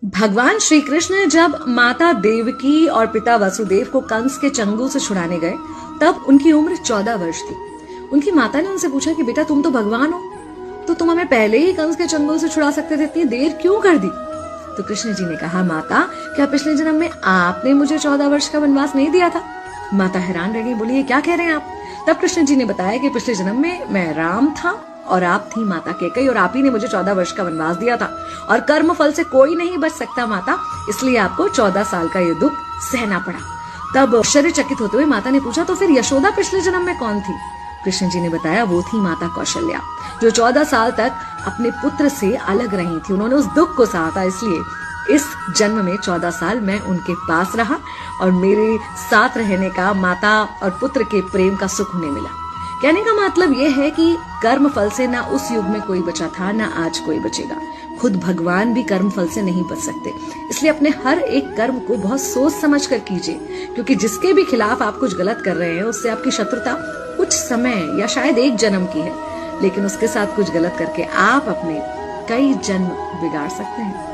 भगवान श्री कृष्ण जब माता देवकी और पिता वसुदेव को कंस के चंगुल से छुड़ाने गए तब उनकी उम्र 14 वर्ष थी। उनकी माता ने उनसे पूछा कि बेटा तुम तो भगवान हो, तो तुम हमें पहले ही कंस के चंगुल से छुड़ा सकते थे, इतनी देर क्यों कर दी? तो कृष्ण जी ने कहा, माता क्या पिछले जन्म में आपने मुझे 14 वर्ष का वनवास नहीं दिया था? माता हैरान रह गई, बोली ये क्या कह रहे हैं आप? तब कृष्ण जी ने बताया कि पिछले जन्म में मैं राम था और आप थी माता कैकेयी और आप ही ने मुझे 14 वर्ष का वनवास दिया था और कर्म फल से कोई नहीं बच सकता माता, इसलिए आपको 14 साल का ये दुख सहना पड़ा। तब आश्चर्यचकित होते हुए माता ने पूछा, तो फिर यशोदा पिछले जन्म में कौन थी? कृष्ण जी ने बताया, वो थी माता कौशल्या, जो 14 साल तक अपने पुत्र से अलग रही थी। उन्होंने उस दुख को सहा था, इसलिए इस जन्म में 14 साल मैं उनके पास रहा और मेरे साथ रहने का माता और पुत्र के प्रेम का सुख उन्हें मिला। कहने का मतलब यह है कि कर्म फल से ना उस युग में कोई बचा था, ना आज कोई बचेगा। खुद भगवान भी कर्म फल से नहीं बच सकते, इसलिए अपने हर एक कर्म को बहुत सोच समझ कर कीजिए, क्योंकि जिसके भी खिलाफ आप कुछ गलत कर रहे हैं उससे आपकी शत्रुता कुछ समय या शायद एक जन्म की है, लेकिन उसके साथ कुछ गलत करके आप अपने कई जन्म बिगाड़ सकते हैं।